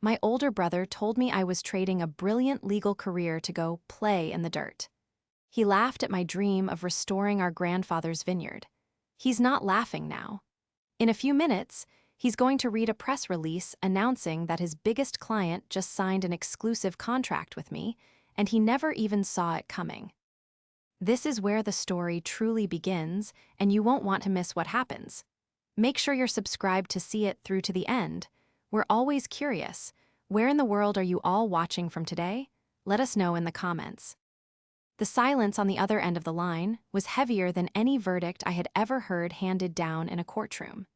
My older brother told me I was trading a brilliant legal career to go play in the dirt. He laughed at my dream of restoring our grandfather's vineyard. He's not laughing now. In a few minutes, he's going to read a press release announcing that his biggest client just signed an exclusive contract with me, and he never even saw it coming. This is where the story truly begins, and you won't want to miss what happens. Make sure you're subscribed to see it through to the end. We're always curious. Where in the world are you all watching from today? Let us know in the comments. The silence on the other end of the line was heavier than any verdict I had ever heard handed down in a courtroom.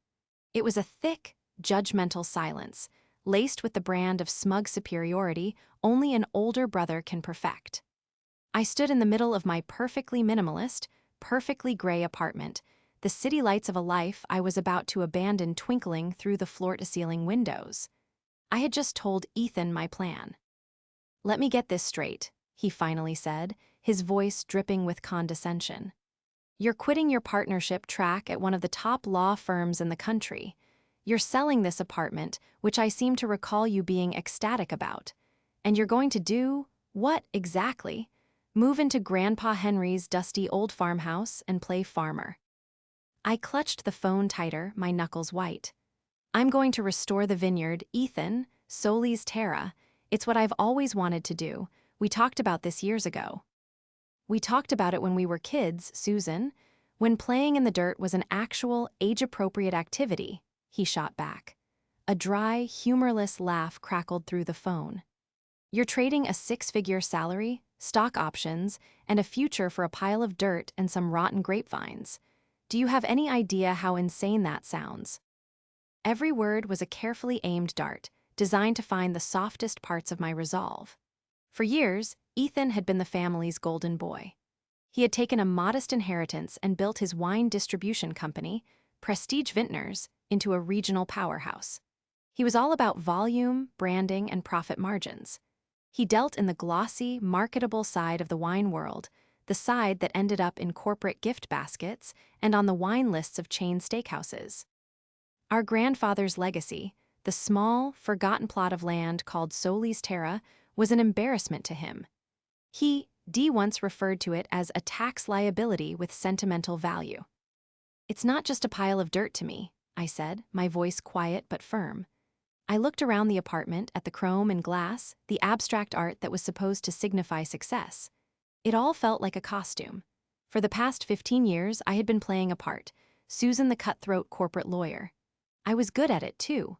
It was a thick, judgmental silence, laced with the brand of smug superiority only an older brother can perfect. I stood in the middle of my perfectly minimalist, perfectly gray apartment, the city lights of a life I was about to abandon twinkling through the floor-to-ceiling windows. I had just told Ethan my plan. "Let me get this straight," he finally said, his voice dripping with condescension. "You're quitting your partnership track at one of the top law firms in the country. You're selling this apartment, which I seem to recall you being ecstatic about. And you're going to do what exactly? Move into Grandpa Henry's dusty old farmhouse and play farmer." I clutched the phone tighter, my knuckles white. "I'm going to restore the vineyard, Ethan, Solis Terra. It's what I've always wanted to do. We talked about this years ago." "We talked about it when we were kids, Susan. When playing in the dirt was an actual, age-appropriate activity," he shot back. A dry, humorless laugh crackled through the phone. "You're trading a six-figure salary, stock options, and a future for a pile of dirt and some rotten grapevines. Do you have any idea how insane that sounds?" Every word was a carefully aimed dart, designed to find the softest parts of my resolve. For years, Ethan had been the family's golden boy. He had taken a modest inheritance and built his wine distribution company, Prestige Vintners, into a regional powerhouse. He was all about volume, branding, and profit margins. He dealt in the glossy, marketable side of the wine world, the side that ended up in corporate gift baskets and on the wine lists of chain steakhouses. Our grandfather's legacy, the small, forgotten plot of land called Solis Terra, was an embarrassment to him. D once referred to it as a tax liability with sentimental value. "It's not just a pile of dirt to me," I said, my voice quiet but firm. I looked around the apartment at the chrome and glass, the abstract art that was supposed to signify success. It all felt like a costume. For the past 15 years, I had been playing a part, Susan the cutthroat corporate lawyer. I was good at it, too.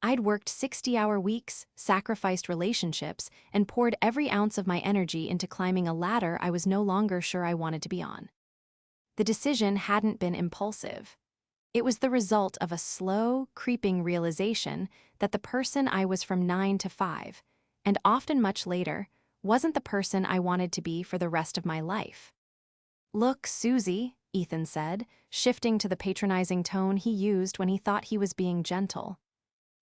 I'd worked 60-hour weeks, sacrificed relationships, and poured every ounce of my energy into climbing a ladder I was no longer sure I wanted to be on. The decision hadn't been impulsive. It was the result of a slow, creeping realization that the person I was from 9 to 5, and often much later, wasn't the person I wanted to be for the rest of my life. "Look, Susie," Ethan said, shifting to the patronizing tone he used when he thought he was being gentle.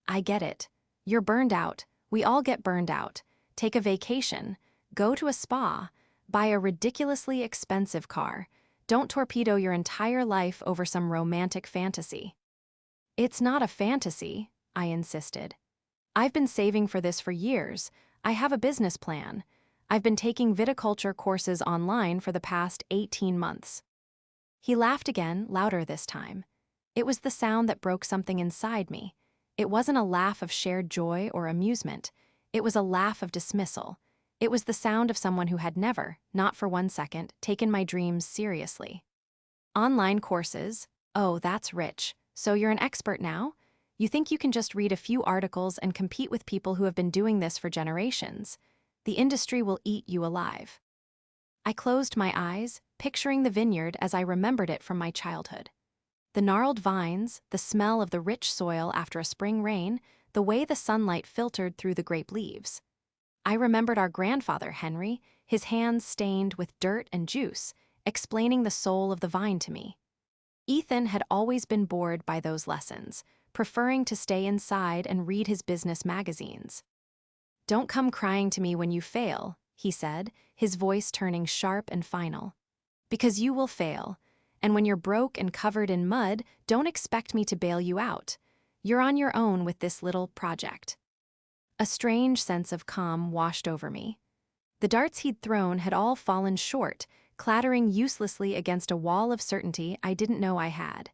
"I get it. You're burned out. We all get burned out. Take a vacation. Go to a spa. Buy a ridiculously expensive car. Don't torpedo your entire life over some romantic fantasy." "It's not a fantasy," I insisted. "I've been saving for this for years. I have a business plan. I've been taking viticulture courses online for the past 18 months. He laughed again, louder this time. It was the sound that broke something inside me. It wasn't a laugh of shared joy or amusement. It was a laugh of dismissal. It was the sound of someone who had never, not for one second, taken my dreams seriously. "Online courses? Oh, that's rich. So you're an expert now? You think you can just read a few articles and compete with people who have been doing this for generations? The industry will eat you alive." I closed my eyes, picturing the vineyard as I remembered it from my childhood. The gnarled vines, the smell of the rich soil after a spring rain, the way the sunlight filtered through the grape leaves. I remembered our grandfather, Henry, his hands stained with dirt and juice, explaining the soul of the vine to me. Ethan had always been bored by those lessons, preferring to stay inside and read his business magazines. "Don't come crying to me when you fail," he said, his voice turning sharp and final. "Because you will fail, and when you're broke and covered in mud, don't expect me to bail you out. You're on your own with this little project." A strange sense of calm washed over me. The darts he'd thrown had all fallen short, clattering uselessly against a wall of certainty I didn't know I had.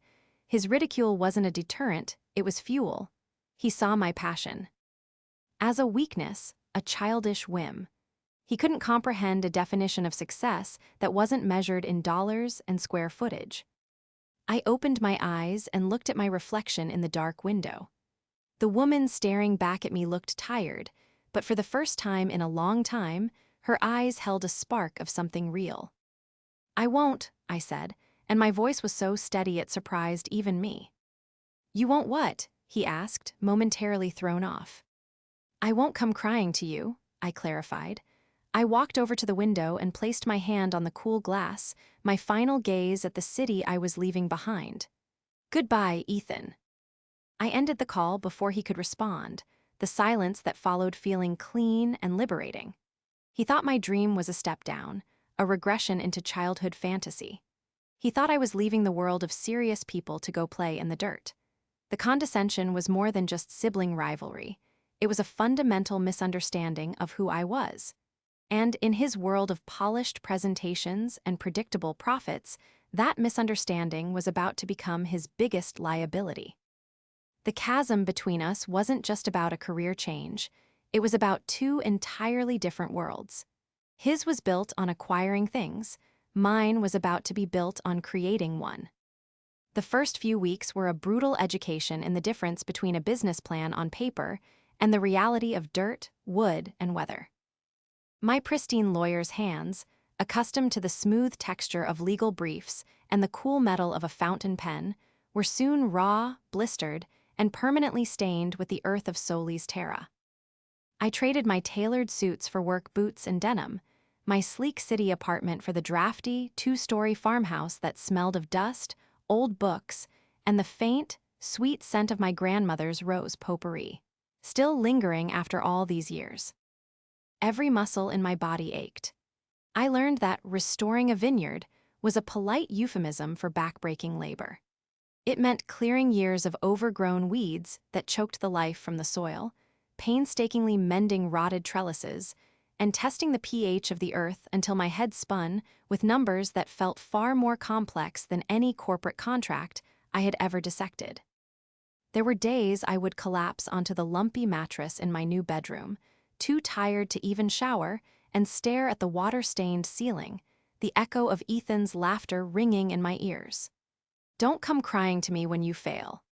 His ridicule wasn't a deterrent, it was fuel. He saw my passion as a weakness, a childish whim. He couldn't comprehend a definition of success that wasn't measured in dollars and square footage. I opened my eyes and looked at my reflection in the dark window. The woman staring back at me looked tired, but for the first time in a long time, her eyes held a spark of something real. "I won't," I said, and my voice was so steady it surprised even me. "You won't what?" he asked, momentarily thrown off. "I won't come crying to you," I clarified. I walked over to the window and placed my hand on the cool glass, my final gaze at the city I was leaving behind. "Goodbye, Ethan." I ended the call before he could respond, the silence that followed feeling clean and liberating. He thought my dream was a step down, a regression into childhood fantasy. He thought I was leaving the world of serious people to go play in the dirt. The condescension was more than just sibling rivalry. It was a fundamental misunderstanding of who I was. And in his world of polished presentations and predictable profits, that misunderstanding was about to become his biggest liability. The chasm between us wasn't just about a career change. It was about two entirely different worlds. His was built on acquiring things. Mine was about to be built on creating one. The first few weeks were a brutal education in the difference between a business plan on paper and the reality of dirt, wood, and weather. My pristine lawyer's hands, accustomed to the smooth texture of legal briefs and the cool metal of a fountain pen, were soon raw, blistered, and permanently stained with the earth of Solis Terra. I traded my tailored suits for work boots and denim, my sleek city apartment for the drafty, two-story farmhouse that smelled of dust, old books, and the faint, sweet scent of my grandmother's rose potpourri, still lingering after all these years. Every muscle in my body ached. I learned that restoring a vineyard was a polite euphemism for backbreaking labor. It meant clearing years of overgrown weeds that choked the life from the soil, painstakingly mending rotted trellises, and testing the pH of the earth until my head spun with numbers that felt far more complex than any corporate contract I had ever dissected. There were days I would collapse onto the lumpy mattress in my new bedroom, too tired to even shower, and stare at the water-stained ceiling, the echo of Ethan's laughter ringing in my ears. "Don't come crying to me when you fail."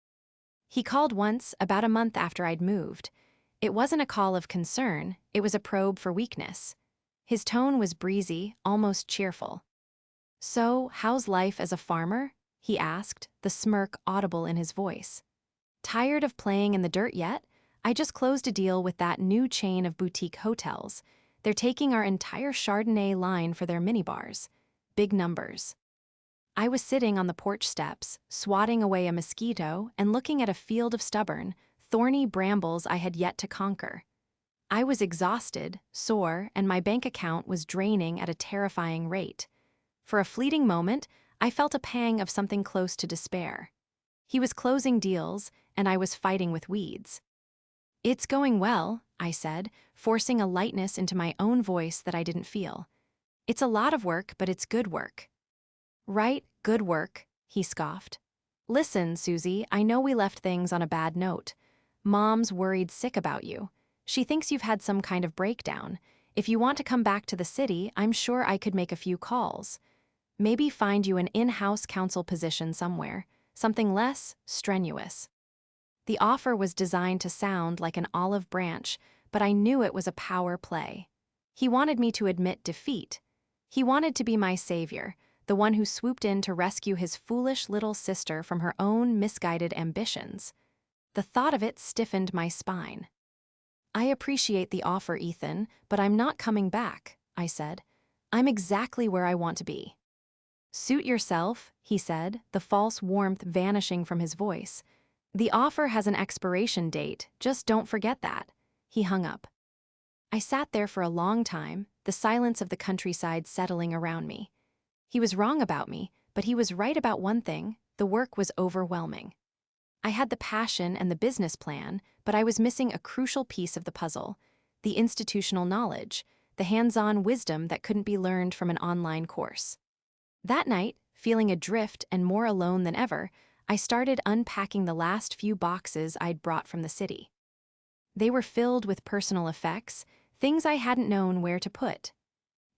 He called once, about a month after I'd moved. It wasn't a call of concern, it was a probe for weakness. His tone was breezy, almost cheerful. "So, how's life as a farmer?" he asked, the smirk audible in his voice. "Tired of playing in the dirt yet? I just closed a deal with that new chain of boutique hotels. They're taking our entire Chardonnay line for their minibars. Big numbers." I was sitting on the porch steps, swatting away a mosquito and looking at a field of stubborn, thorny brambles I had yet to conquer. I was exhausted, sore, and my bank account was draining at a terrifying rate. For a fleeting moment, I felt a pang of something close to despair. He was closing deals, and I was fighting with weeds. "It's going well," I said, forcing a lightness into my own voice that I didn't feel. "It's a lot of work, but it's good work." "Right, good work," he scoffed. "Listen, Susie, I know we left things on a bad note. Mom's worried sick about you. She thinks you've had some kind of breakdown. If you want to come back to the city, I'm sure I could make a few calls. Maybe find you an in-house counsel position somewhere, something less strenuous." The offer was designed to sound like an olive branch, but I knew it was a power play. He wanted me to admit defeat. He wanted to be my savior, the one who swooped in to rescue his foolish little sister from her own misguided ambitions. The thought of it stiffened my spine. "I appreciate the offer, Ethan, but I'm not coming back," I said. "I'm exactly where I want to be." "Suit yourself," he said, the false warmth vanishing from his voice. "The offer has an expiration date, just don't forget that." He hung up. I sat there for a long time, the silence of the countryside settling around me. He was wrong about me, but he was right about one thing: the work was overwhelming. I had the passion and the business plan, but I was missing a crucial piece of the puzzle: the institutional knowledge, the hands-on wisdom that couldn't be learned from an online course. That night, feeling adrift and more alone than ever, I started unpacking the last few boxes I'd brought from the city. They were filled with personal effects, things I hadn't known where to put.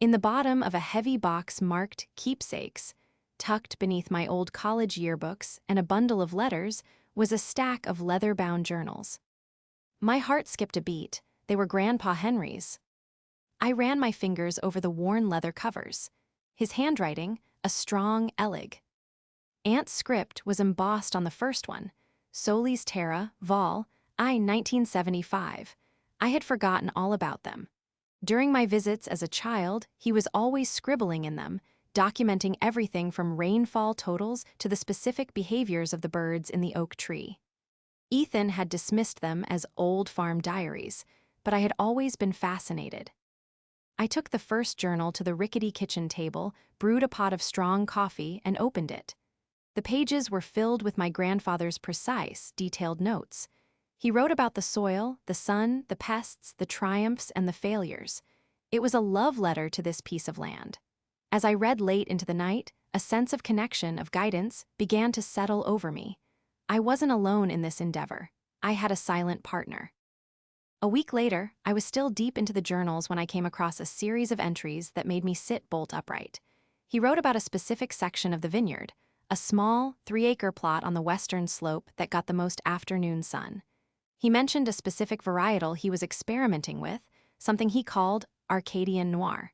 In the bottom of a heavy box marked keepsakes, tucked beneath my old college yearbooks and a bundle of letters, was a stack of leather-bound journals. My heart skipped a beat. They were Grandpa Henry's. I ran my fingers over the worn leather covers. His handwriting, a strong elig. Aunt's script was embossed on the first one: Solis Terra, Vol. I, 1975. I had forgotten all about them. During my visits as a child, he was always scribbling in them, documenting everything from rainfall totals to the specific behaviors of the birds in the oak tree. Ethan had dismissed them as old farm diaries, but I had always been fascinated. I took the first journal to the rickety kitchen table, brewed a pot of strong coffee, and opened it. The pages were filled with my grandfather's precise, detailed notes. He wrote about the soil, the sun, the pests, the triumphs, and the failures. It was a love letter to this piece of land. As I read late into the night, a sense of connection, of guidance, began to settle over me. I wasn't alone in this endeavor. I had a silent partner. A week later, I was still deep into the journals when I came across a series of entries that made me sit bolt upright. He wrote about a specific section of the vineyard, a small, 3-acre plot on the western slope that got the most afternoon sun. He mentioned a specific varietal he was experimenting with, something he called Arcadian Noir.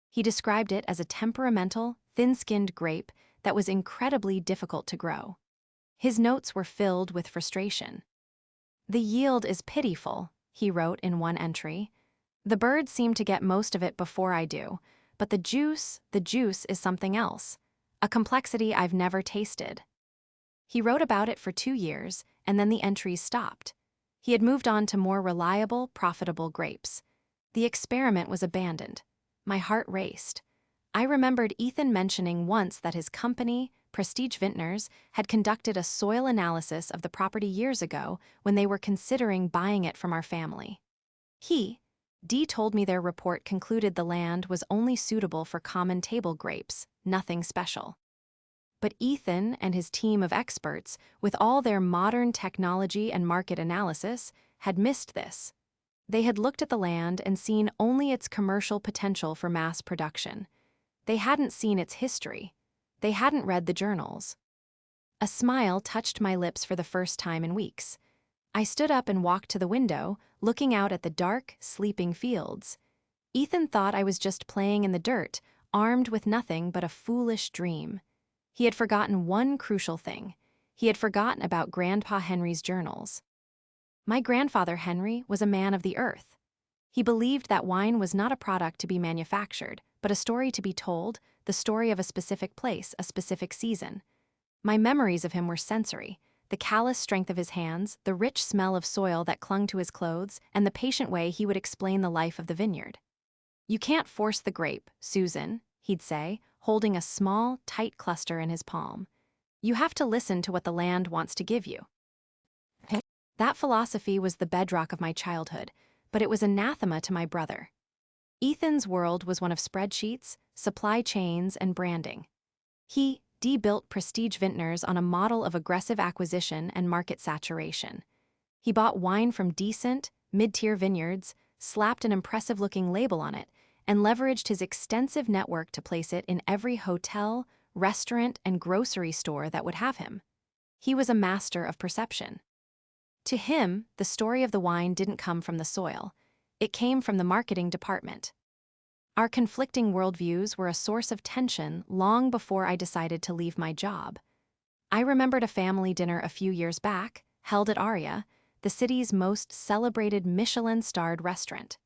He described it as a temperamental, thin-skinned grape that was incredibly difficult to grow. His notes were filled with frustration. "The yield is pitiful," he wrote in one entry. "The birds seem to get most of it before I do, but the juice is something else, a complexity I've never tasted." He wrote about it for 2 years, and then the entries stopped. He had moved on to more reliable, profitable grapes. The experiment was abandoned. My heart raced. I remembered Ethan mentioning once that his company, Prestige Vintners, had conducted a soil analysis of the property years ago when they were considering buying it from our family. Dee told me their report concluded the land was only suitable for common table grapes, nothing special. But Ethan and his team of experts, with all their modern technology and market analysis, had missed this. They had looked at the land and seen only its commercial potential for mass production. They hadn't seen its history. They hadn't read the journals. A smile touched my lips for the first time in weeks. I stood up and walked to the window, looking out at the dark, sleeping fields. Ethan thought I was just playing in the dirt, armed with nothing but a foolish dream. He had forgotten one crucial thing. He had forgotten about Grandpa Henry's journals. My grandfather Henry was a man of the earth. He believed that wine was not a product to be manufactured, but a story to be told, the story of a specific place, a specific season. My memories of him were sensory: the callous strength of his hands, the rich smell of soil that clung to his clothes, and the patient way he would explain the life of the vineyard. "You can't force the grape, Susan," he'd say, holding a small, tight cluster in his palm. "You have to listen to what the land wants to give you." That philosophy was the bedrock of my childhood, but it was anathema to my brother. Ethan's world was one of spreadsheets, supply chains, and branding. He built Prestige Vintners on a model of aggressive acquisition and market saturation. He bought wine from decent, mid-tier vineyards, slapped an impressive-looking label on it, and leveraged his extensive network to place it in every hotel, restaurant, and grocery store that would have him. He was a master of perception. To him, the story of the wine didn't come from the soil. It came from the marketing department. Our conflicting worldviews were a source of tension long before I decided to leave my job. I remembered a family dinner a few years back, held at Aria, the city's most celebrated Michelin-starred restaurant.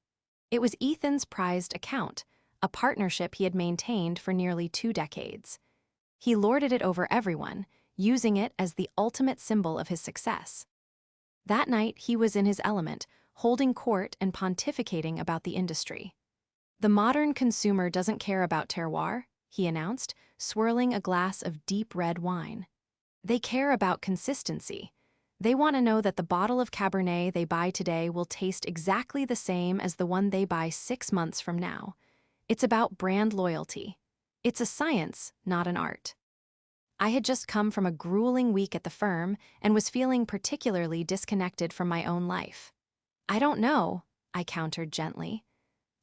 It was Ethan's prized account, a partnership he had maintained for nearly 2 decades. He lorded it over everyone, using it as the ultimate symbol of his success. That night, he was in his element, holding court and pontificating about the industry. "The modern consumer doesn't care about terroir," he announced, swirling a glass of deep red wine. "They care about consistency. They want to know that the bottle of Cabernet they buy today will taste exactly the same as the one they buy 6 months from now. It's about brand loyalty. It's a science, not an art. I had just come from a grueling week at the firm and was feeling particularly disconnected from my own life. I don't know, I countered gently.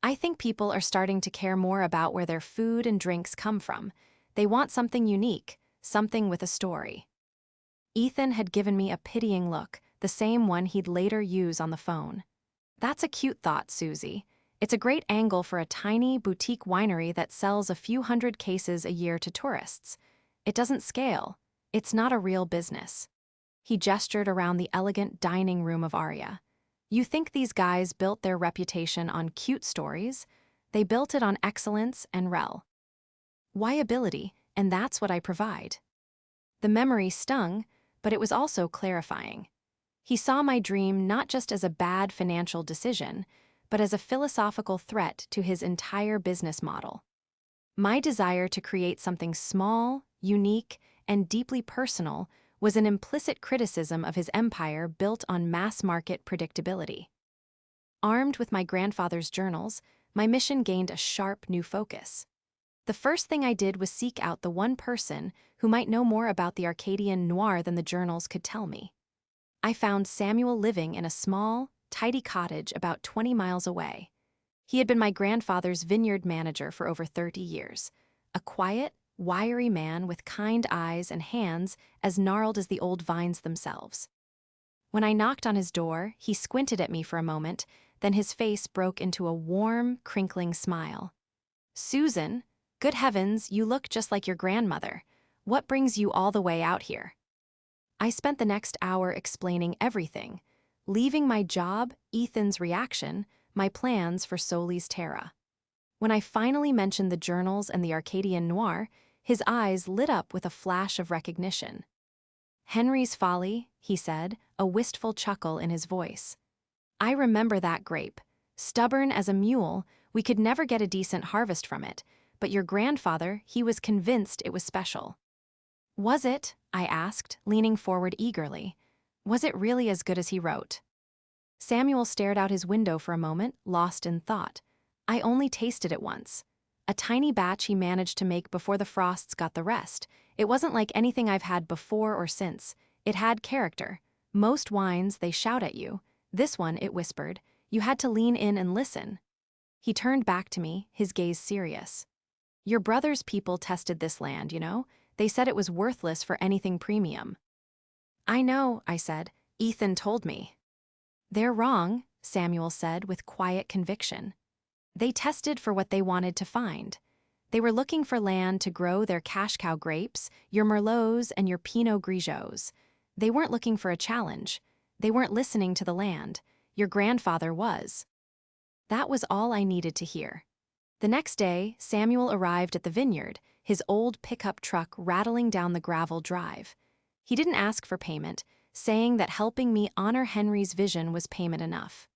I think people are starting to care more about where their food and drinks come from. They want something unique, something with a story. Ethan had given me a pitying look, the same one he'd later use on the phone. That's a cute thought, Susie. It's a great angle for a tiny boutique winery that sells a few hundred cases a year to tourists. It doesn't scale. It's not a real business. He gestured around the elegant dining room of Aria. You think these guys built their reputation on cute stories? They built it on excellence and reliability, and that's what I provide. The memory stung, but it was also clarifying. He saw my dream not just as a bad financial decision, but as a philosophical threat to his entire business model. My desire to create something small, unique, and deeply personal was an implicit criticism of his empire built on mass-market predictability. Armed with my grandfather's journals, my mission gained a sharp new focus. The first thing I did was seek out the one person who might know more about the Arcadian noir than the journals could tell me. I found Samuel living in a small, tidy cottage about 20 miles away. He had been my grandfather's vineyard manager for over 30 years, a quiet, wiry man with kind eyes and hands as gnarled as the old vines themselves. When I knocked on his door, he squinted at me for a moment, then his face broke into a warm, crinkling smile. "Susan, good heavens, you look just like your grandmother. What brings you all the way out here?" I spent the next hour explaining everything, leaving my job, Ethan's reaction, my plans for Solis Terra. When I finally mentioned the journals and the Arcadian noir, his eyes lit up with a flash of recognition. "Henry's Folly," he said, a wistful chuckle in his voice. "I remember that grape. Stubborn as a mule, we could never get a decent harvest from it, but your grandfather, he was convinced it was special." "Was it?" I asked, leaning forward eagerly. "Was it really as good as he wrote?" Samuel stared out his window for a moment, lost in thought. "I only tasted it once. A tiny batch he managed to make before the frosts got the rest. It wasn't like anything I've had before or since. It had character. Most wines, they shout at you. This one, it whispered. You had to lean in and listen." He turned back to me, his gaze serious. "Your brother's people tested this land, you know? They said it was worthless for anything premium." "I know," I said. "Ethan told me." "They're wrong," Samuel said with quiet conviction. "They tested for what they wanted to find. They were looking for land to grow their cash cow grapes, your Merlots and your Pinot Grigios. They weren't looking for a challenge. They weren't listening to the land. Your grandfather was." That was all I needed to hear. The next day, Samuel arrived at the vineyard, his old pickup truck rattling down the gravel drive. He didn't ask for payment, saying that helping me honor Henry's vision was payment enough.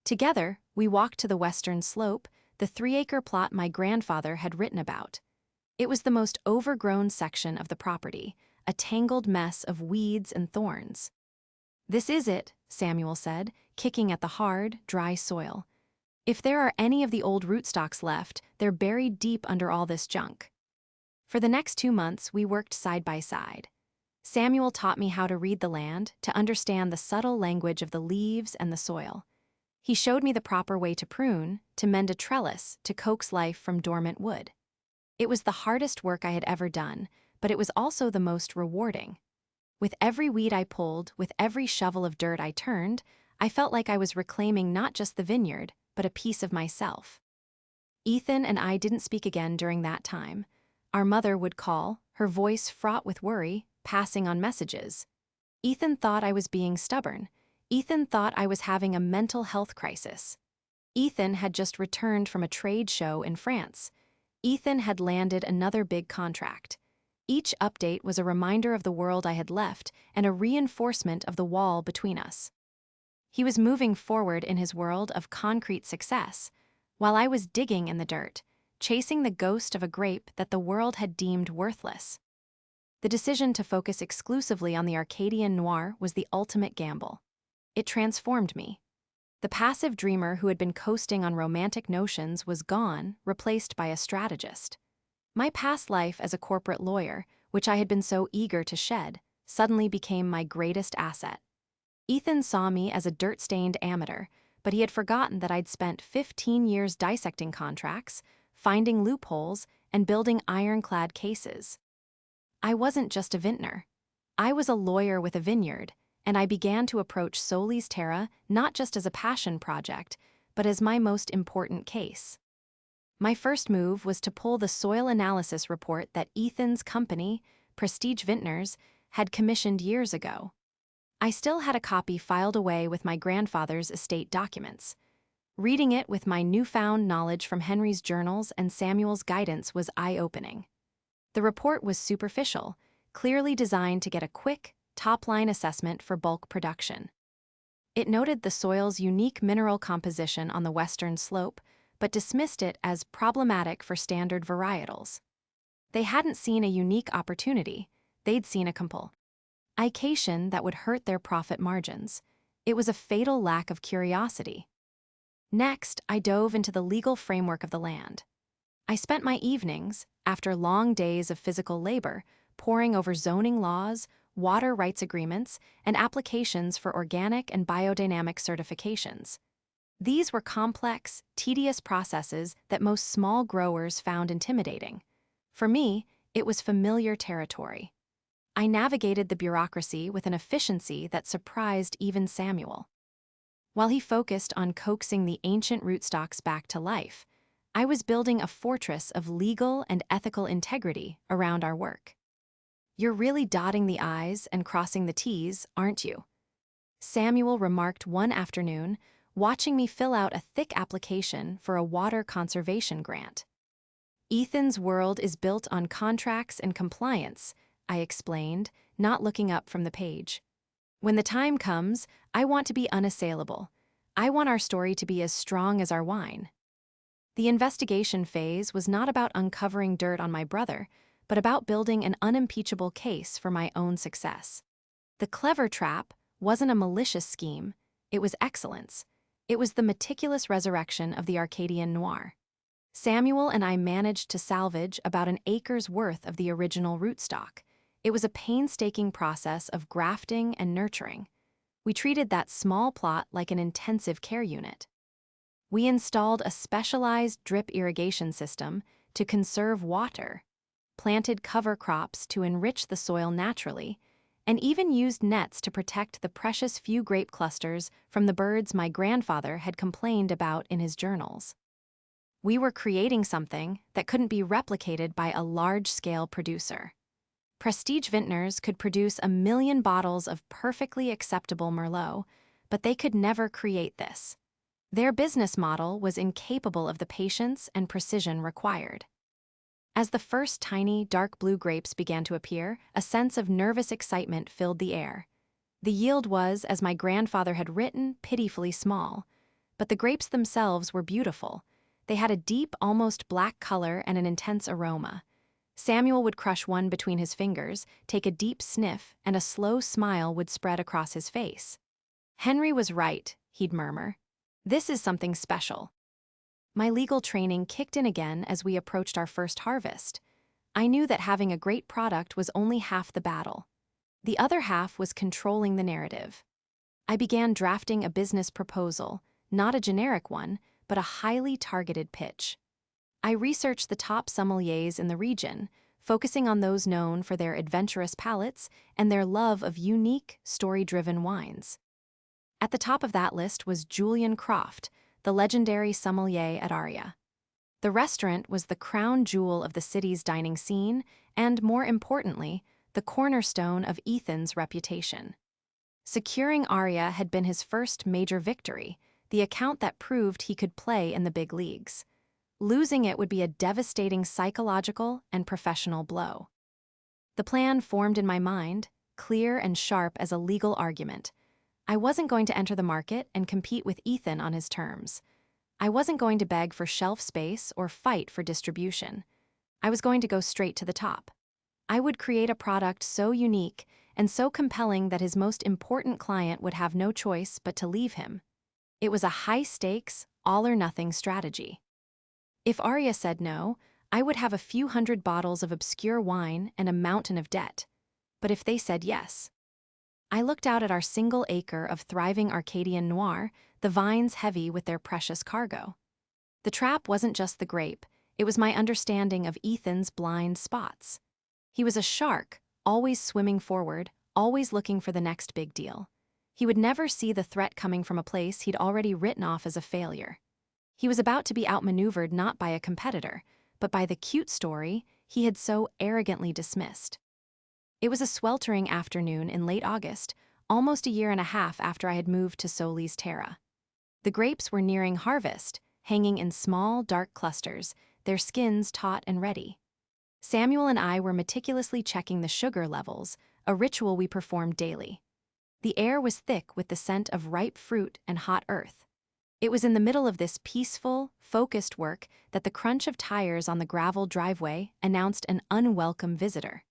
Together, we walked to the western slope, the 3-acre plot my grandfather had written about. It was the most overgrown section of the property, a tangled mess of weeds and thorns. "This is it," Samuel said, kicking at the hard, dry soil. "If there are any of the old rootstocks left, they're buried deep under all this junk." For the next 2 months, we worked side by side. Samuel taught me how to read the land, to understand the subtle language of the leaves and the soil. He showed me the proper way to prune, to mend a trellis, to coax life from dormant wood. It was the hardest work I had ever done, but it was also the most rewarding. With every weed I pulled, with every shovel of dirt I turned, I felt like I was reclaiming not just the vineyard, but a piece of myself. Ethan and I didn't speak again during that time. Our mother would call, her voice fraught with worry, passing on messages. Ethan thought I was being stubborn. Ethan thought I was having a mental health crisis. Ethan had just returned from a trade show in France. Ethan had landed another big contract. Each update was a reminder of the world I had left and a reinforcement of the wall between us. He was moving forward in his world of concrete success, while I was digging in the dirt, chasing the ghost of a grape that the world had deemed worthless. The decision to focus exclusively on the Arcadian noir was the ultimate gamble. It transformed me. The passive dreamer who had been coasting on romantic notions was gone, replaced by a strategist. My past life as a corporate lawyer, which I had been so eager to shed, suddenly became my greatest asset. Ethan saw me as a dirt-stained amateur, but he had forgotten that I'd spent 15 years dissecting contracts, finding loopholes, and building ironclad cases. I wasn't just a vintner. I was a lawyer with a vineyard, and I began to approach Solis Terra not just as a passion project, but as my most important case. My first move was to pull the soil analysis report that Ethan's company, Prestige Vintners, had commissioned years ago. I still had a copy filed away with my grandfather's estate documents. Reading it with my newfound knowledge from Henry's journals and Samuel's guidance was eye-opening. The report was superficial, clearly designed to get a quick, top-line assessment for bulk production. It noted the soil's unique mineral composition on the western slope, but dismissed it as problematic for standard varietals. They hadn't seen a unique opportunity, they'd seen a complication that would hurt their profit margins. It was a fatal lack of curiosity. Next, I dove into the legal framework of the land. I spent my evenings, after long days of physical labor, poring over zoning laws, water rights agreements, and applications for organic and biodynamic certifications. These were complex, tedious processes that most small growers found intimidating. For me, it was familiar territory. I navigated the bureaucracy with an efficiency that surprised even Samuel. While he focused on coaxing the ancient rootstocks back to life, I was building a fortress of legal and ethical integrity around our work. "You're really dotting the I's and crossing the T's, aren't you?" Samuel remarked one afternoon, watching me fill out a thick application for a water conservation grant. "Ethan's world is built on contracts and compliance," I explained, not looking up from the page. "When the time comes, I want to be unassailable. I want our story to be as strong as our wine." The investigation phase was not about uncovering dirt on my brother, but about building an unimpeachable case for my own success. The clever trap wasn't a malicious scheme, it was excellence. It was the meticulous resurrection of the Arcadian noir. Samuel and I managed to salvage about an acre's worth of the original rootstock. It was a painstaking process of grafting and nurturing. We treated that small plot like an intensive care unit. We installed a specialized drip irrigation system to conserve water, planted cover crops to enrich the soil naturally, and even used nets to protect the precious few grape clusters from the birds my grandfather had complained about in his journals. We were creating something that couldn't be replicated by a large-scale producer. Prestige Vintners could produce 1 million bottles of perfectly acceptable Merlot, but they could never create this. Their business model was incapable of the patience and precision required. As the first tiny, dark blue grapes began to appear, a sense of nervous excitement filled the air. The yield was, as my grandfather had written, pitifully small. But the grapes themselves were beautiful. They had a deep, almost black color and an intense aroma. Samuel would crush one between his fingers, take a deep sniff, and a slow smile would spread across his face. "Henry was right," he'd murmur. "This is something special." My legal training kicked in again as we approached our first harvest. I knew that having a great product was only half the battle. The other half was controlling the narrative. I began drafting a business proposal, not a generic one, but a highly targeted pitch. I researched the top sommeliers in the region, focusing on those known for their adventurous palates and their love of unique, story-driven wines. At the top of that list was Julian Croft, the legendary sommelier at Aria. The restaurant was the crown jewel of the city's dining scene and, more importantly, the cornerstone of Ethan's reputation. Securing Aria had been his first major victory, the account that proved he could play in the big leagues. Losing it would be a devastating psychological and professional blow. The plan formed in my mind, clear and sharp as a legal argument. I wasn't going to enter the market and compete with Ethan on his terms. I wasn't going to beg for shelf space or fight for distribution. I was going to go straight to the top. I would create a product so unique and so compelling that his most important client would have no choice but to leave him. It was a high-stakes, all-or-nothing strategy. If Arya said no, I would have a few hundred bottles of obscure wine and a mountain of debt. But if they said yes, I looked out at our single acre of thriving Arcadian noir, the vines heavy with their precious cargo. The trap wasn't just the grape, it was my understanding of Ethan's blind spots. He was a shark, always swimming forward, always looking for the next big deal. He would never see the threat coming from a place he'd already written off as a failure. He was about to be outmaneuvered not by a competitor, but by the cute story he had so arrogantly dismissed. It was a sweltering afternoon in late August, almost a year and a half after I had moved to Solis Terra. The grapes were nearing harvest, hanging in small, dark clusters, their skins taut and ready. Samuel and I were meticulously checking the sugar levels, a ritual we performed daily. The air was thick with the scent of ripe fruit and hot earth. It was in the middle of this peaceful, focused work that the crunch of tires on the gravel driveway announced an unwelcome visitor.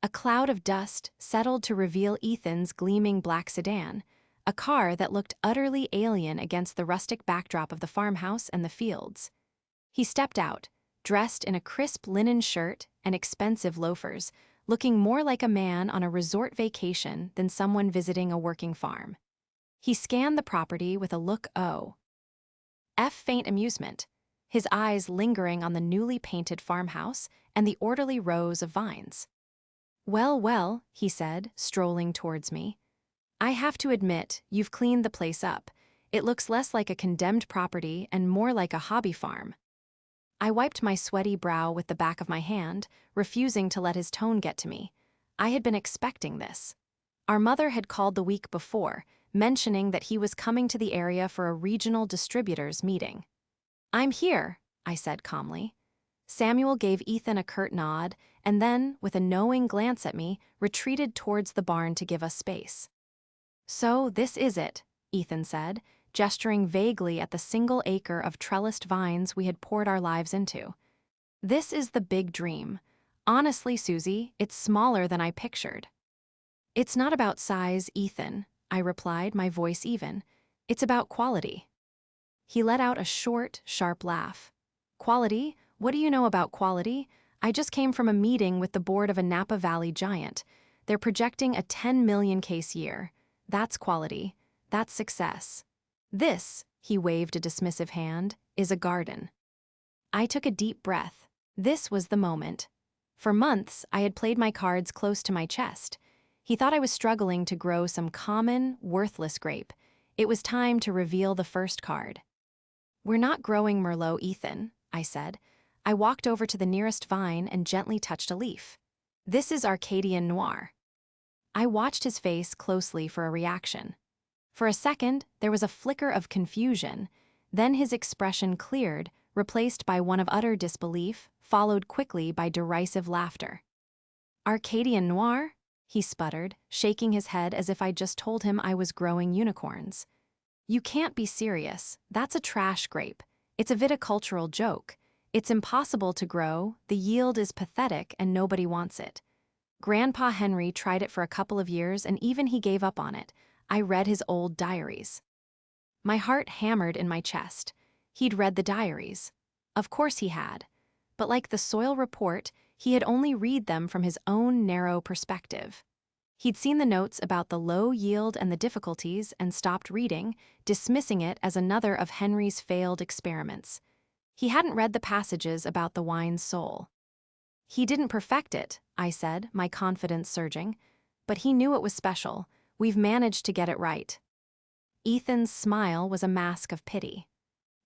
A cloud of dust settled to reveal Ethan's gleaming black sedan, a car that looked utterly alien against the rustic backdrop of the farmhouse and the fields. He stepped out, dressed in a crisp linen shirt and expensive loafers, looking more like a man on a resort vacation than someone visiting a working farm. He scanned the property with a look faint amusement, his eyes lingering on the newly painted farmhouse and the orderly rows of vines. "Well, well," he said, strolling towards me. "I have to admit, you've cleaned the place up. It looks less like a condemned property and more like a hobby farm." I wiped my sweaty brow with the back of my hand, refusing to let his tone get to me. I had been expecting this. Our mother had called the week before, mentioning that he was coming to the area for a regional distributors meeting. "I'm here," I said calmly. Samuel gave Ethan a curt nod, and then, with a knowing glance at me, retreated towards the barn to give us space. "So this is it," Ethan said, gesturing vaguely at the single acre of trellised vines we had poured our lives into. "This is the big dream. Honestly, Susie, it's smaller than I pictured." "It's not about size, Ethan," I replied, my voice even. "It's about quality." He let out a short, sharp laugh. "Quality? What do you know about quality? I just came from a meeting with the board of a Napa Valley giant. They're projecting a 10 million case year. That's quality. That's success. This," he waved a dismissive hand, "is a garden." I took a deep breath. This was the moment. For months, I had played my cards close to my chest. He thought I was struggling to grow some common, worthless grape. It was time to reveal the first card. "We're not growing Merlot, Ethan," I said. I walked over to the nearest vine and gently touched a leaf. "This is Arcadian Noir." I watched his face closely for a reaction. For a second, there was a flicker of confusion. Then his expression cleared, replaced by one of utter disbelief, followed quickly by derisive laughter. "Arcadian Noir?" he sputtered, shaking his head as if I'd just told him I was growing unicorns. "You can't be serious. That's a trash grape. It's a viticultural joke. It's impossible to grow, the yield is pathetic, and nobody wants it. Grandpa Henry tried it for a couple of years and even he gave up on it. I read his old diaries." My heart hammered in my chest. He'd read the diaries. Of course he had. But like the soil report, he had only read them from his own narrow perspective. He'd seen the notes about the low yield and the difficulties and stopped reading, dismissing it as another of Henry's failed experiments. He hadn't read the passages about the wine's soul. "He didn't perfect it," I said, my confidence surging. "But he knew it was special. We've managed to get it right." Ethan's smile was a mask of pity.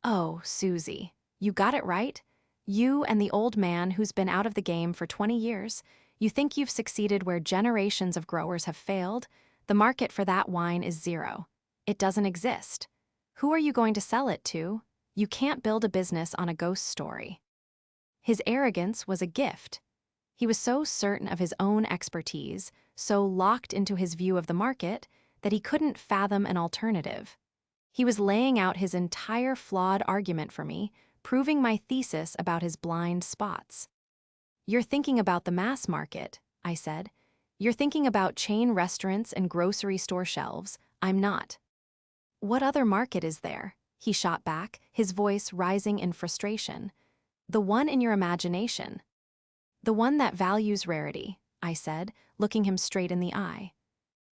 "Oh, Susie, you got it right? You and the old man who's been out of the game for 20 years, you think you've succeeded where generations of growers have failed? The market for that wine is zero. It doesn't exist. Who are you going to sell it to? You can't build a business on a ghost story." His arrogance was a gift. He was so certain of his own expertise, so locked into his view of the market, that he couldn't fathom an alternative. He was laying out his entire flawed argument for me, proving my thesis about his blind spots. You're thinking about the mass market, I said. You're thinking about chain restaurants and grocery store shelves. I'm not. What other market is there? He shot back, his voice rising in frustration. The one in your imagination. The one that values rarity, I said, looking him straight in the eye.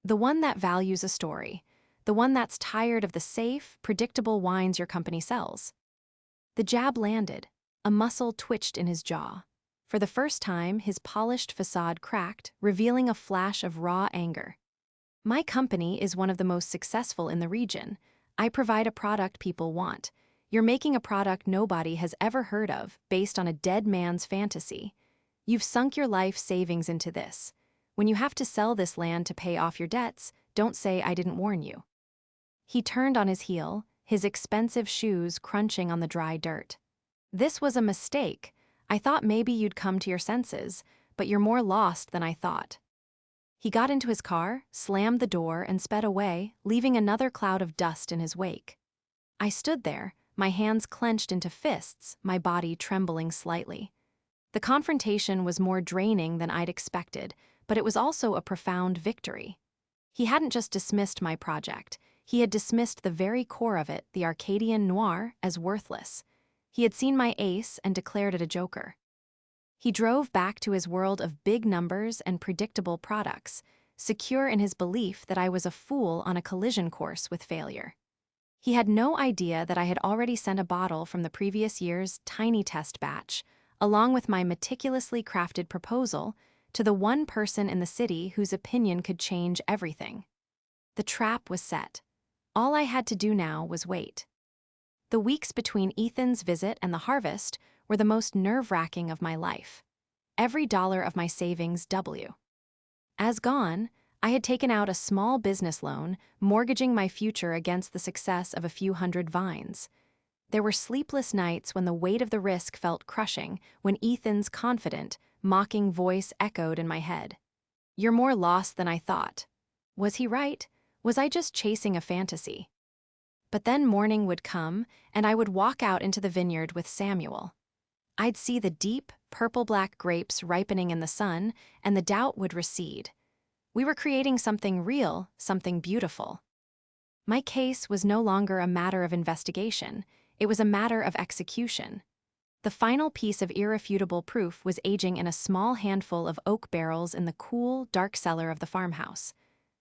The one that values a story. The one that's tired of the safe, predictable wines your company sells. The jab landed. A muscle twitched in his jaw. For the first time, his polished facade cracked, revealing a flash of raw anger. My company is one of the most successful in the region. I provide a product people want. You're making a product nobody has ever heard of, based on a dead man's fantasy. You've sunk your life savings into this. When you have to sell this land to pay off your debts, don't say I didn't warn you. He turned on his heel, his expensive shoes crunching on the dry dirt. This was a mistake. I thought maybe you'd come to your senses, but you're more lost than I thought. He got into his car, slammed the door, and sped away, leaving another cloud of dust in his wake. I stood there, my hands clenched into fists, my body trembling slightly. The confrontation was more draining than I'd expected, but it was also a profound victory. He hadn't just dismissed my project, he had dismissed the very core of it, the Arcadian noir, as worthless. He had seen my ace and declared it a joker. He drove back to his world of big numbers and predictable products, secure in his belief that I was a fool on a collision course with failure. He had no idea that I had already sent a bottle from the previous year's tiny test batch, along with my meticulously crafted proposal, to the one person in the city whose opinion could change everything. The trap was set. All I had to do now was wait. The weeks between Ethan's visit and the harvest were the most nerve-wracking of my life. Every dollar of my savings W. As gone, I had taken out a small business loan, mortgaging my future against the success of a few hundred vines. There were sleepless nights when the weight of the risk felt crushing, when Ethan's confident, mocking voice echoed in my head. You're more lost than I thought. Was he right? Was I just chasing a fantasy? But then morning would come, and I would walk out into the vineyard with Samuel. I'd see the deep, purple-black grapes ripening in the sun, and the doubt would recede. We were creating something real, something beautiful. My case was no longer a matter of investigation, it was a matter of execution. The final piece of irrefutable proof was aging in a small handful of oak barrels in the cool, dark cellar of the farmhouse.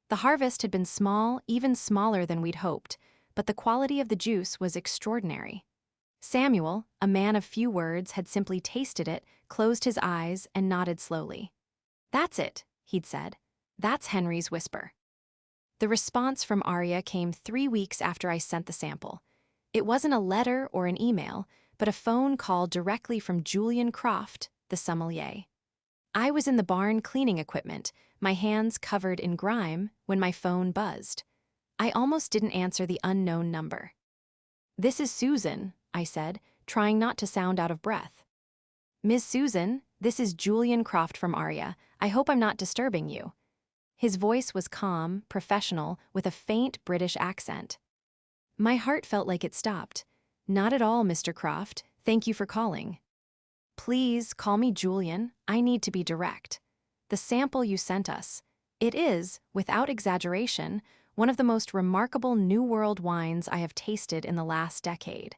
The harvest had been small, even smaller than we'd hoped, but the quality of the juice was extraordinary. Samuel, a man of few words, had simply tasted it, closed his eyes, and nodded slowly. That's it, he'd said. That's Henry's whisper. The response from Arya came 3 weeks after I sent the sample. It wasn't a letter or an email, but a phone call directly from Julian Croft, the sommelier. I was in the barn cleaning equipment, my hands covered in grime, when my phone buzzed. I almost didn't answer the unknown number. This is Susan, I said, trying not to sound out of breath. Miss Susan, this is Julian Croft from Arya. I hope I'm not disturbing you. His voice was calm, professional, with a faint British accent. My heart felt like it stopped. Not at all, Mr. Croft. Thank you for calling. Please call me Julian. I need to be direct. The sample you sent us. It is, without exaggeration, one of the most remarkable New World wines I have tasted in the last decade.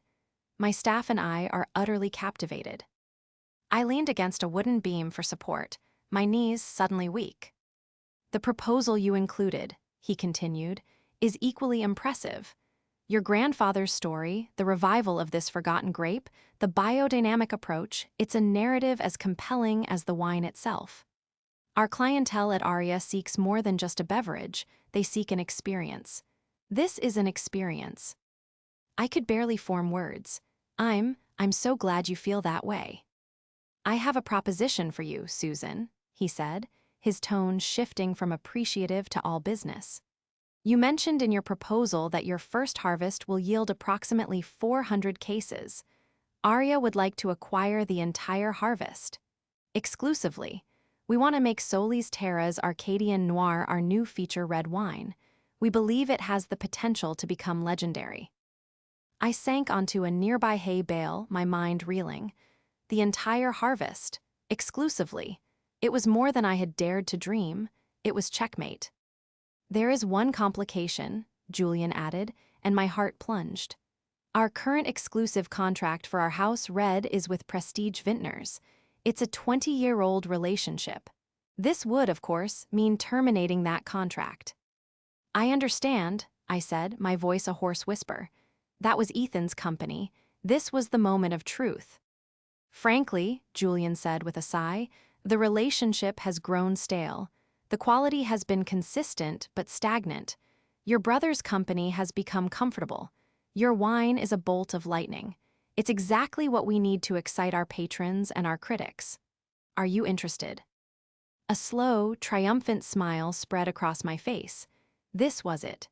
My staff and I are utterly captivated. I leaned against a wooden beam for support, my knees suddenly weak. The proposal you included, he continued, is equally impressive. Your grandfather's story, the revival of this forgotten grape, the biodynamic approach, it's a narrative as compelling as the wine itself. Our clientele at Arya seeks more than just a beverage, they seek an experience. This is an experience. I could barely form words. I'm so glad you feel that way. I have a proposition for you, Susan, he said, his tone shifting from appreciative to all business. You mentioned in your proposal that your first harvest will yield approximately 400 cases. Arya would like to acquire the entire harvest. Exclusively. We want to make Solis Terra's Arcadian Noir our new feature red wine. We believe it has the potential to become legendary. I sank onto a nearby hay bale, my mind reeling. The entire harvest. Exclusively. It was more than I had dared to dream. It was checkmate. There is one complication, Julian added, and my heart plunged. Our current exclusive contract for our house red is with Prestige Vintners. It's a 20-year-old relationship. This would, of course, mean terminating that contract. I understand, I said, my voice a hoarse whisper. That was Ethan's company. This was the moment of truth. Frankly, Julian said with a sigh, the relationship has grown stale. The quality has been consistent but stagnant. Your brother's company has become comfortable. Your wine is a bolt of lightning. It's exactly what we need to excite our patrons and our critics. Are you interested? A slow, triumphant smile spread across my face. This was it.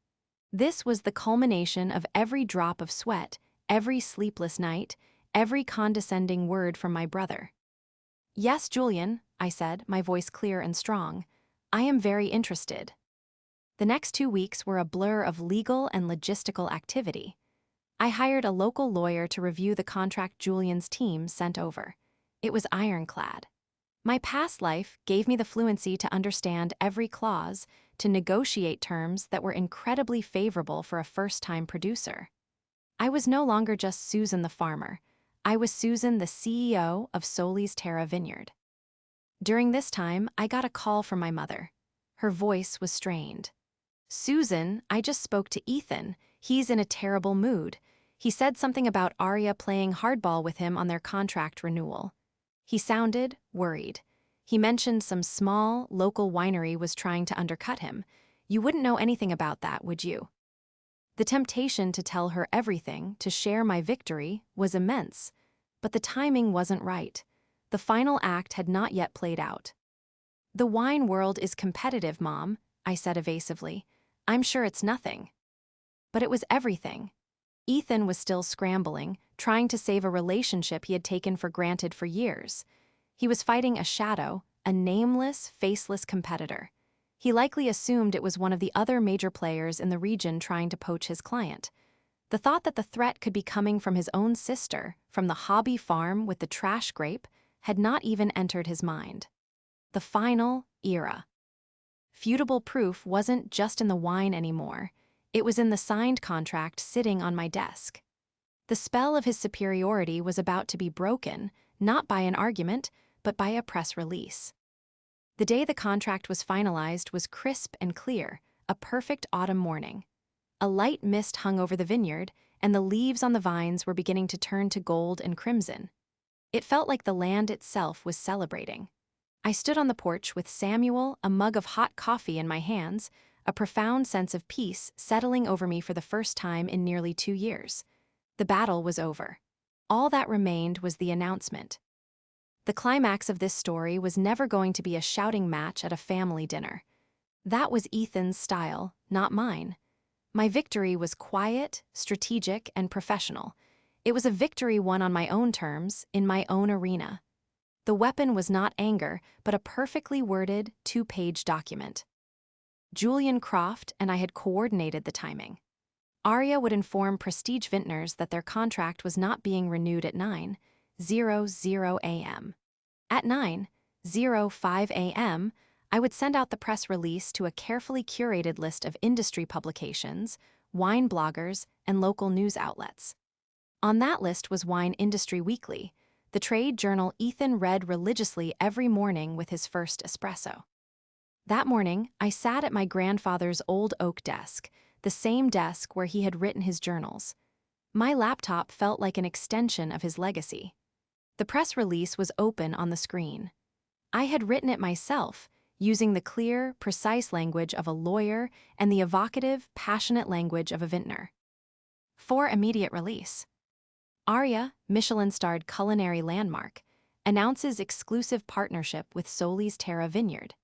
This was the culmination of every drop of sweat, every sleepless night, every condescending word from my brother. Yes, Julian, I said, my voice clear and strong. I am very interested. The next 2 weeks were a blur of legal and logistical activity. I hired a local lawyer to review the contract Julian's team sent over. It was ironclad. My past life gave me the fluency to understand every clause, to negotiate terms that were incredibly favorable for a first-time producer. I was no longer just Susan the farmer. I was Susan the CEO of Solis Terra Vineyard. During this time, I got a call from my mother. Her voice was strained. Susan, I just spoke to Ethan. He's in a terrible mood. He said something about Arya playing hardball with him on their contract renewal. He sounded worried. He mentioned some small, local winery was trying to undercut him. You wouldn't know anything about that, would you? The temptation to tell her everything, to share my victory, was immense. But the timing wasn't right. The final act had not yet played out. The wine world is competitive, Mom, I said evasively. I'm sure it's nothing. But it was everything. Ethan was still scrambling, trying to save a relationship he had taken for granted for years. He was fighting a shadow, a nameless, faceless competitor. He likely assumed it was one of the other major players in the region trying to poach his client. The thought that the threat could be coming from his own sister, from the hobby farm with the trash grape, had not even entered his mind. The final era. Feudable proof wasn't just in the wine anymore. It was in the signed contract sitting on my desk. The spell of his superiority was about to be broken, not by an argument, but by a press release. The day the contract was finalized was crisp and clear, a perfect autumn morning. A light mist hung over the vineyard, and the leaves on the vines were beginning to turn to gold and crimson. It felt like the land itself was celebrating. I stood on the porch with Samuel, a mug of hot coffee in my hands, a profound sense of peace settling over me for the first time in nearly 2 years. The battle was over. All that remained was the announcement. The climax of this story was never going to be a shouting match at a family dinner. That was Ethan's style, not mine. My victory was quiet, strategic, and professional. It was a victory won on my own terms, in my own arena. The weapon was not anger, but a perfectly worded, 2-page document. Julian Croft and I had coordinated the timing. Arya would inform Prestige Vintners that their contract was not being renewed at 9:00 a.m. At 9:05 a.m., I would send out the press release to a carefully curated list of industry publications, wine bloggers, and local news outlets. On that list was Wine Industry Weekly, the trade journal Ethan read religiously every morning with his first espresso. That morning, I sat at my grandfather's old oak desk, the same desk where he had written his journals. My laptop felt like an extension of his legacy. The press release was open on the screen. I had written it myself, using the clear, precise language of a lawyer and the evocative, passionate language of a vintner. For immediate release. Arya, Michelin-starred culinary landmark, announces exclusive partnership with Solis Terra Vineyard.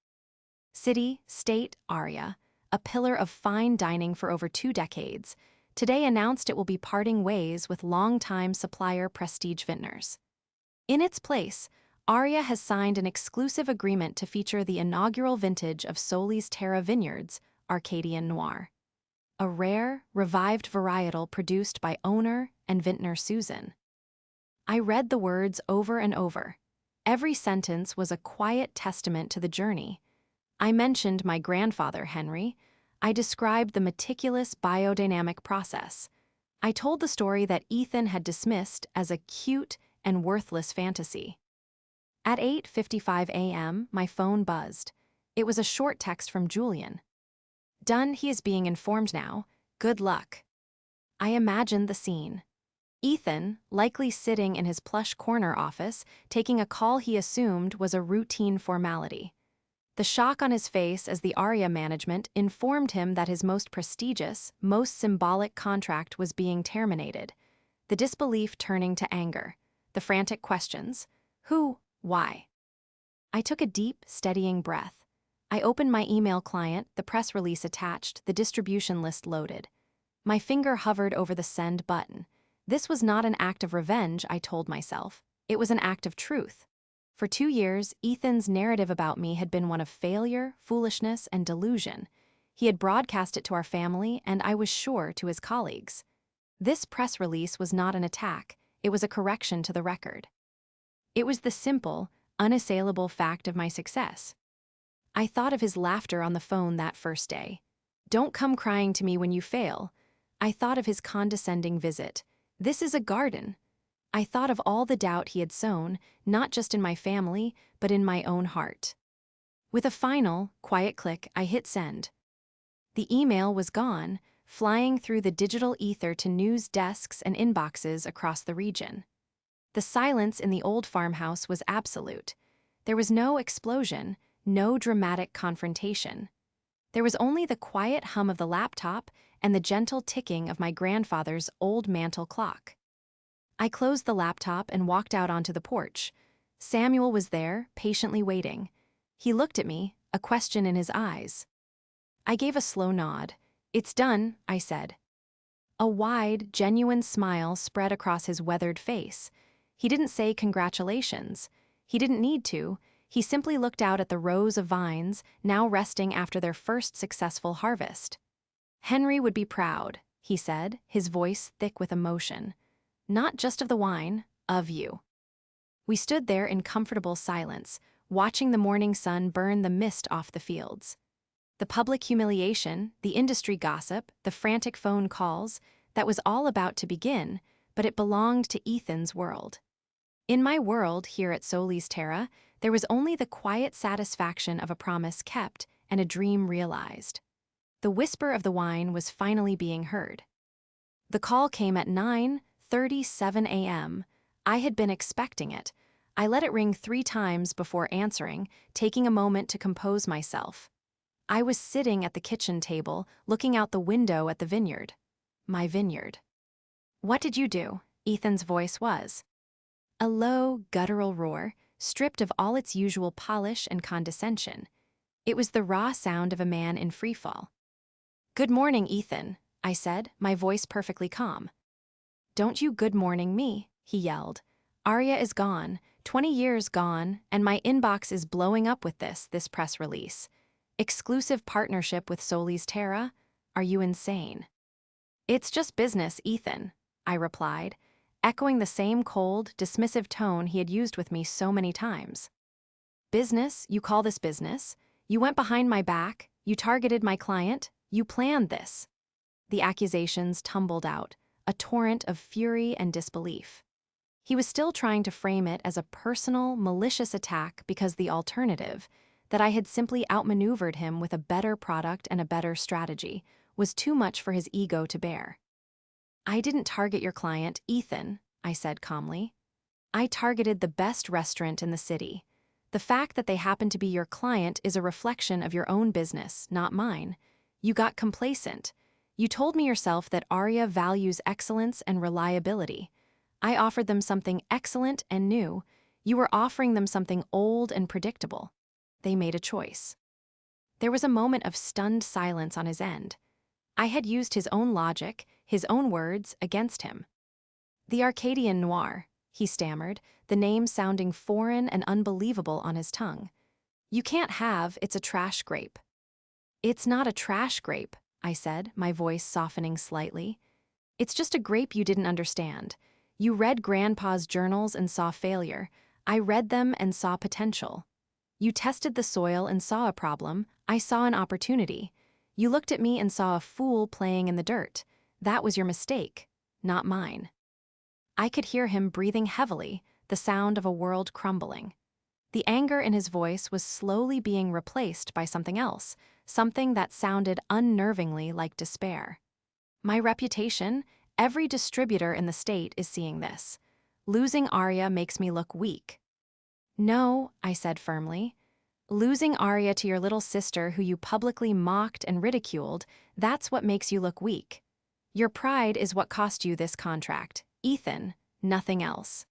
City, State, Arya, a pillar of fine dining for over 2 decades, today announced it will be parting ways with longtime supplier Prestige Vintners. In its place, Arya has signed an exclusive agreement to feature the inaugural vintage of Solis Terra Vineyards, Arcadian Noir. A rare, revived varietal produced by owner and vintner Susan. I read the words over and over. Every sentence was a quiet testament to the journey. I mentioned my grandfather, Henry. I described the meticulous biodynamic process. I told the story that Ethan had dismissed as a cute and worthless fantasy. At 8:55 a.m., my phone buzzed. It was a short text from Julian. "Done, he is being informed now. Good luck." I imagined the scene. Ethan, likely sitting in his plush corner office, taking a call he assumed was a routine formality. The shock on his face as the Aria management informed him that his most prestigious, most symbolic contract was being terminated. The disbelief turning to anger. The frantic questions. Who? Why? I took a deep, steadying breath. I opened my email client, the press release attached, the distribution list loaded. My finger hovered over the send button. This was not an act of revenge, I told myself. It was an act of truth. For 2 years, Ethan's narrative about me had been one of failure, foolishness, and delusion. He had broadcast it to our family, and I was sure to his colleagues. This press release was not an attack, it was a correction to the record. It was the simple, unassailable fact of my success. I thought of his laughter on the phone that first day. "Don't come crying to me when you fail." I thought of his condescending visit. "This is a garden." I thought of all the doubt he had sown, not just in my family, but in my own heart. With a final, quiet click, I hit send. The email was gone, flying through the digital ether to news desks and inboxes across the region. The silence in the old farmhouse was absolute. There was no explosion, no dramatic confrontation. There was only the quiet hum of the laptop and the gentle ticking of my grandfather's old mantel clock. I closed the laptop and walked out onto the porch. Samuel was there, patiently waiting. He looked at me, a question in his eyes. I gave a slow nod. "It's done," I said. A wide, genuine smile spread across his weathered face. He didn't say congratulations. He didn't need to. He simply looked out at the rows of vines, now resting after their first successful harvest. "Henry would be proud," he said, his voice thick with emotion. "Not just of the wine, of you." We stood there in comfortable silence, watching the morning sun burn the mist off the fields. The public humiliation, the industry gossip, the frantic phone calls, that was all about to begin, but it belonged to Ethan's world. In my world here at Solis Terra, there was only the quiet satisfaction of a promise kept and a dream realized. The whisper of the wine was finally being heard. The call came at 9:37 a.m. I had been expecting it. I let it ring 3 times before answering, taking a moment to compose myself. I was sitting at the kitchen table, looking out the window at the vineyard. My vineyard. "What did you do?" Ethan's voice was. A low, guttural roar, stripped of all its usual polish and condescension. It was the raw sound of a man in freefall. "Good morning, Ethan," I said, my voice perfectly calm. "Don't you good morning me," he yelled. "Arya is gone, 20 years gone, and my inbox is blowing up with this press release. Exclusive partnership with Solis Terra? Are you insane?" "It's just business, Ethan," I replied, echoing the same cold, dismissive tone he had used with me so many times. "Business? You call this business? You went behind my back, you targeted my client, you planned this." The accusations tumbled out, a torrent of fury and disbelief. He was still trying to frame it as a personal, malicious attack because the alternative, that I had simply outmaneuvered him with a better product and a better strategy, was too much for his ego to bear. "I didn't target your client, Ethan," I said calmly. "I targeted the best restaurant in the city. The fact that they happen to be your client is a reflection of your own business, not mine. You got complacent. You told me yourself that Arya values excellence and reliability. I offered them something excellent and new. You were offering them something old and predictable. They made a choice." There was a moment of stunned silence on his end. I had used his own logic, his own words, against him. "The Arcadian Noir," he stammered, the name sounding foreign and unbelievable on his tongue. "You can't have, it's a trash grape." "It's not a trash grape," I said, my voice softening slightly. "It's just a grape you didn't understand. You read Grandpa's journals and saw failure. I read them and saw potential. You tested the soil and saw a problem. I saw an opportunity. You looked at me and saw a fool playing in the dirt. That was your mistake, not mine. I could hear him breathing heavily, the sound of a world crumbling. The anger in his voice was slowly being replaced by something else, something that sounded unnervingly like despair. My reputation, every distributor in the state is seeing this. Losing Arya makes me look weak. No, I said firmly. Losing Arya to your little sister who you publicly mocked and ridiculed, that's what makes you look weak. Your pride is what cost you this contract, Ethan, nothing else.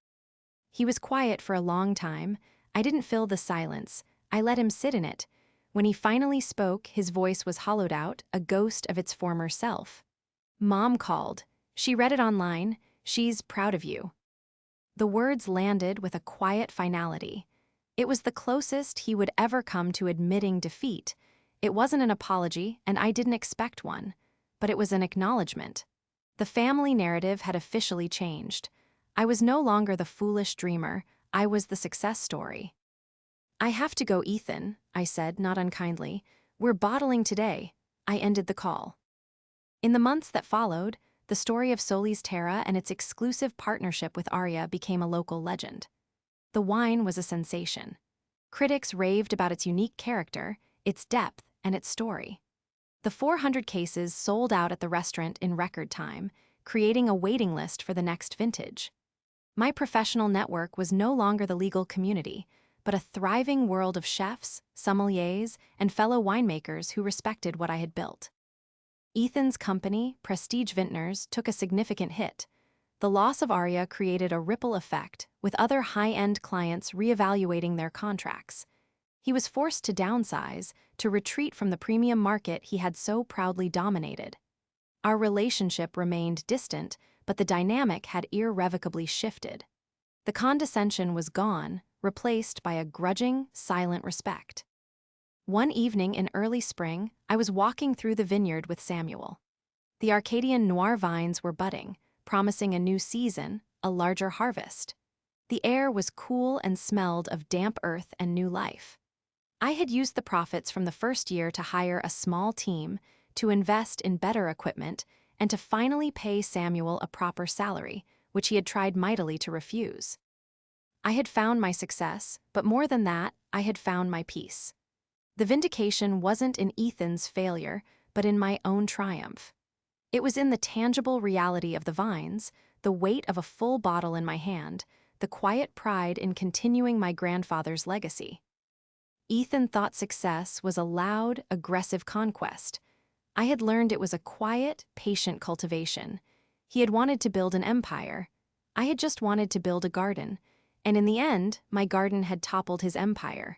He was quiet for a long time. I didn't fill the silence. I let him sit in it. When he finally spoke, his voice was hollowed out, a ghost of its former self. Mom called. She read it online. She's proud of you. The words landed with a quiet finality. It was the closest he would ever come to admitting defeat. It wasn't an apology, and I didn't expect one, but it was an acknowledgement. The family narrative had officially changed. I was no longer the foolish dreamer. I was the success story. I have to go, Ethan, I said, not unkindly. We're bottling today. I ended the call. In the months that followed, the story of Solis Terra and its exclusive partnership with Arya became a local legend. The wine was a sensation. Critics raved about its unique character, its depth, and its story. The 400 cases sold out at the restaurant in record time, creating a waiting list for the next vintage. My professional network was no longer the legal community, but a thriving world of chefs, sommeliers, and fellow winemakers who respected what I had built. Ethan's company, Prestige Vintners, took a significant hit. The loss of Arya created a ripple effect, with other high-end clients reevaluating their contracts. He was forced to downsize, to retreat from the premium market he had so proudly dominated. Our relationship remained distant, but the dynamic had irrevocably shifted. The condescension was gone, replaced by a grudging, silent respect. One evening in early spring, I was walking through the vineyard with Samuel. The Arcadian noir vines were budding, promising a new season, a larger harvest. The air was cool and smelled of damp earth and new life. I had used the profits from the first year to hire a small team, to invest in better equipment, and to finally pay Samuel a proper salary, which he had tried mightily to refuse. I had found my success, but more than that, I had found my peace. The vindication wasn't in Ethan's failure, but in my own triumph. It was in the tangible reality of the vines, the weight of a full bottle in my hand, the quiet pride in continuing my grandfather's legacy. Ethan thought success was a loud, aggressive conquest. I had learned it was a quiet, patient cultivation. He had wanted to build an empire. I had just wanted to build a garden, and in the end, my garden had toppled his empire.